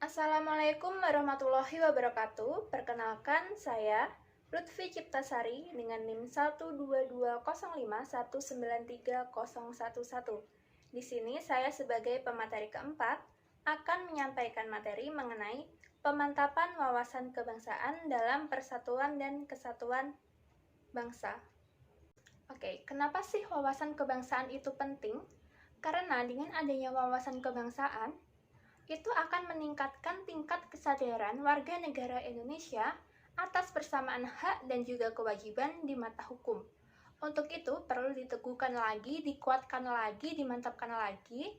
Assalamualaikum warahmatullahi wabarakatuh. Perkenalkan, saya Lutfi Ciptasari dengan NIM 12205193011. Di sini saya sebagai pemateri keempat akan menyampaikan materi mengenai pemantapan wawasan kebangsaan dalam persatuan dan kesatuan bangsa. Oke, kenapa sih wawasan kebangsaan itu penting? Karena dengan adanya wawasan kebangsaan, itu akan meningkatkan tingkat kesadaran warga negara Indonesia atas persamaan hak dan juga kewajiban di mata hukum. Untuk itu, perlu diteguhkan lagi, dikuatkan lagi, dimantapkan lagi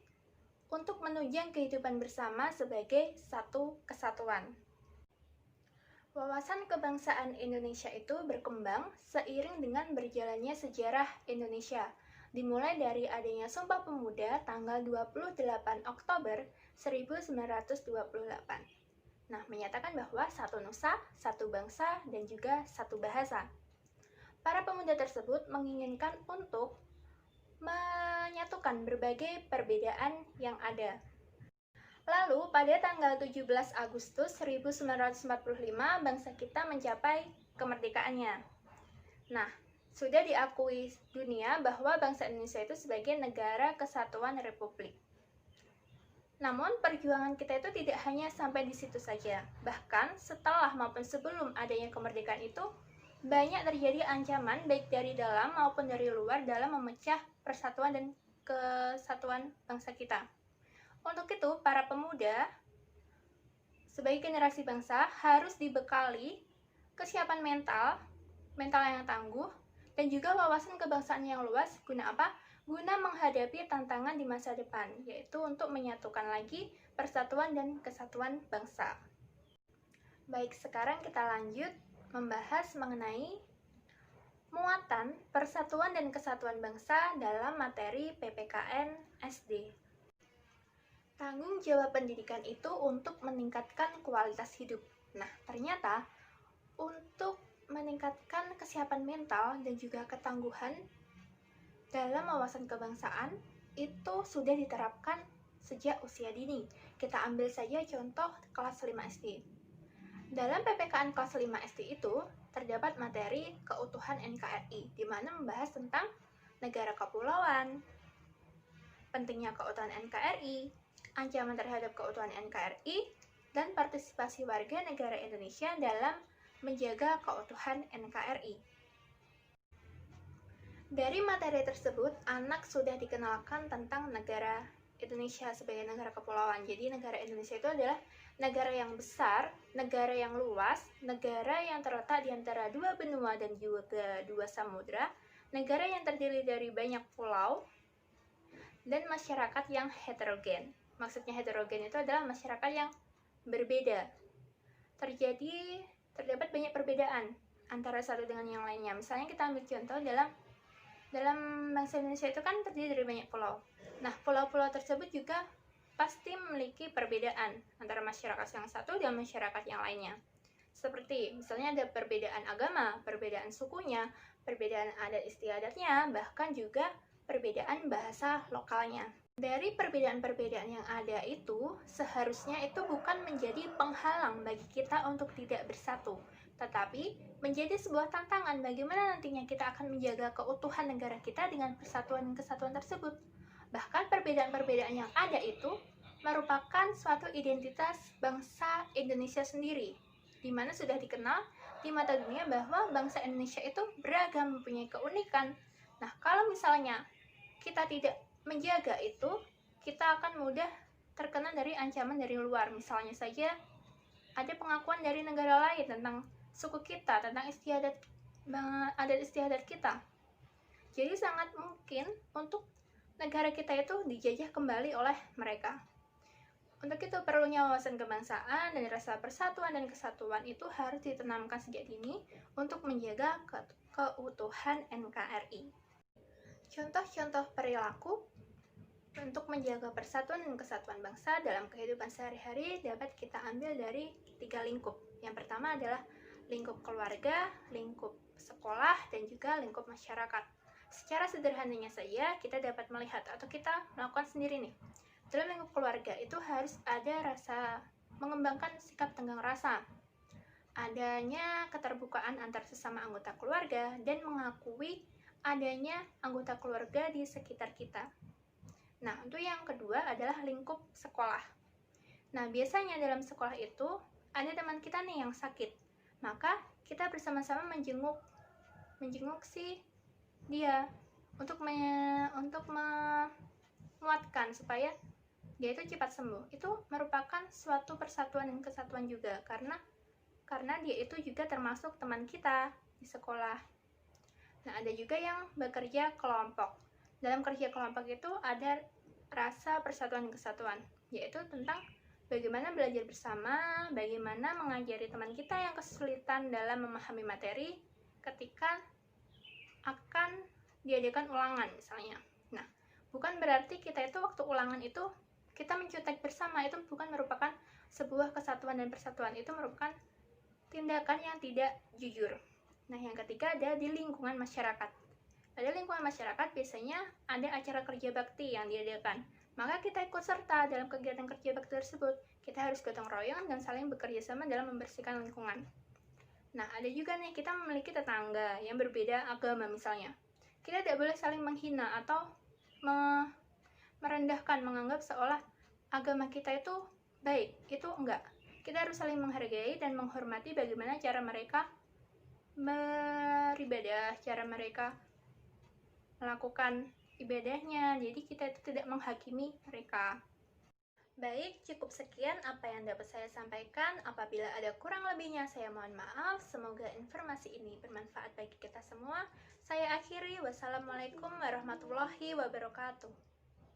untuk menunjang kehidupan bersama sebagai satu kesatuan. Wawasan kebangsaan Indonesia itu berkembang seiring dengan berjalannya sejarah Indonesia, dimulai dari adanya Sumpah Pemuda tanggal 28 Oktober 1928. Nah, menyatakan bahwa satu nusa, satu bangsa, dan juga satu bahasa. Para pemuda tersebut menginginkan untuk menyatukan berbagai perbedaan yang ada. Lalu, pada tanggal 17 Agustus 1945, bangsa kita mencapai kemerdekaannya. Nah, sudah diakui dunia bahwa bangsa Indonesia itu sebagai negara kesatuan republik. Namun, perjuangan kita itu tidak hanya sampai di situ saja. Bahkan, setelah maupun sebelum adanya kemerdekaan itu, banyak terjadi ancaman baik dari dalam maupun dari luar dalam memecah persatuan dan kesatuan bangsa kita. Untuk itu, para pemuda sebagai generasi bangsa harus dibekali kesiapan mental yang tangguh, dan juga wawasan kebangsaan yang luas. Guna apa? Guna menghadapi tantangan di masa depan, yaitu untuk menyatukan lagi persatuan dan kesatuan bangsa. Baik, sekarang kita lanjut membahas mengenai muatan persatuan dan kesatuan bangsa dalam materi PPKN SD. Tanggung jawab pendidikan itu untuk meningkatkan kualitas hidup. Nah, ternyata untuk meningkatkan kesiapan mental dan juga ketangguhan dalam wawasan kebangsaan itu sudah diterapkan sejak usia dini. Kita ambil saja contoh kelas 5 SD. Dalam PPKN kelas 5 SD itu terdapat materi keutuhan NKRI, di mana membahas tentang negara kepulauan, pentingnya keutuhan NKRI, ancaman terhadap keutuhan NKRI, dan partisipasi warga negara Indonesia dalam menjaga keutuhan NKRI. Dari materi tersebut, anak sudah dikenalkan tentang negara Indonesia sebagai negara kepulauan. Jadi negara Indonesia itu adalah negara yang besar, negara yang luas, negara yang terletak di antara dua benua dan juga dua samudra, negara yang terdiri dari banyak pulau, dan masyarakat yang heterogen. Maksudnya heterogen itu adalah masyarakat yang berbeda. Terdapat banyak perbedaan antara satu dengan yang lainnya. Misalnya kita ambil contoh dalam bangsa Indonesia itu kan terdiri dari banyak pulau. Nah, pulau-pulau tersebut juga pasti memiliki perbedaan antara masyarakat yang satu dan masyarakat yang lainnya. Seperti misalnya ada perbedaan agama, perbedaan sukunya, perbedaan adat istiadatnya, bahkan juga perbedaan bahasa lokalnya. Dari perbedaan-perbedaan yang ada itu, seharusnya itu bukan menjadi penghalang bagi kita untuk tidak bersatu, tetapi menjadi sebuah tantangan bagaimana nantinya kita akan menjaga keutuhan negara kita dengan persatuan dan kesatuan tersebut. Bahkan perbedaan-perbedaan yang ada itu merupakan suatu identitas bangsa Indonesia sendiri, di mana sudah dikenal di mata dunia bahwa bangsa Indonesia itu beragam, mempunyai keunikan. Nah, kalau misalnya kita tidak menjaga itu, kita akan mudah terkena dari ancaman dari luar. Misalnya saja ada pengakuan dari negara lain tentang suku kita, tentang adat istiadat kita. Jadi sangat mungkin untuk negara kita itu dijajah kembali oleh mereka. Untuk itu perlunya wawasan kebangsaan dan rasa persatuan dan kesatuan itu harus ditanamkan sejak dini untuk menjaga keutuhan NKRI. Contoh-contoh perilaku untuk menjaga persatuan dan kesatuan bangsa dalam kehidupan sehari-hari dapat kita ambil dari 3 lingkup. Yang pertama adalah lingkup keluarga, lingkup sekolah, dan juga lingkup masyarakat. Secara sederhananya saja kita dapat melihat atau kita melakukan sendiri nih. Dalam lingkup keluarga itu harus ada rasa mengembangkan sikap tenggang rasa, adanya keterbukaan antar sesama anggota keluarga, dan mengakui adanya anggota keluarga di sekitar kita. Nah, untuk yang kedua adalah lingkup sekolah. Nah, biasanya dalam sekolah itu ada teman kita nih yang sakit, maka kita bersama-sama menjenguk si dia untuk menguatkan supaya dia itu cepat sembuh. Itu merupakan suatu persatuan dan kesatuan juga, karena dia itu juga termasuk teman kita di sekolah. Nah, ada juga yang bekerja kelompok. Dalam kerja kelompok itu ada rasa persatuan dan kesatuan, yaitu tentang bagaimana belajar bersama, bagaimana mengajari teman kita yang kesulitan dalam memahami materi ketika akan diadakan ulangan misalnya. Nah, bukan berarti kita itu waktu ulangan itu kita mencontek bersama, itu bukan merupakan sebuah kesatuan dan persatuan, itu merupakan tindakan yang tidak jujur. Nah, yang ketiga ada di lingkungan masyarakat. Pada lingkungan masyarakat biasanya ada acara kerja bakti yang diadakan, maka kita ikut serta dalam kegiatan kerja bakti tersebut. Kita harus gotong royong dan saling bekerja sama dalam membersihkan lingkungan. Nah, ada juga nih, kita memiliki tetangga yang berbeda agama misalnya. Kita tidak boleh saling menghina atau merendahkan, menganggap seolah agama kita itu baik. Itu enggak. Kita harus saling menghargai dan menghormati bagaimana cara mereka beribadah, cara mereka melakukan ibadahnya. Jadi kita itu tidak menghakimi mereka. Baik, cukup sekian apa yang dapat saya sampaikan. Apabila ada kurang lebihnya, saya mohon maaf. Semoga informasi ini bermanfaat bagi kita semua. Saya akhiri. Wassalamualaikum warahmatullahi wabarakatuh.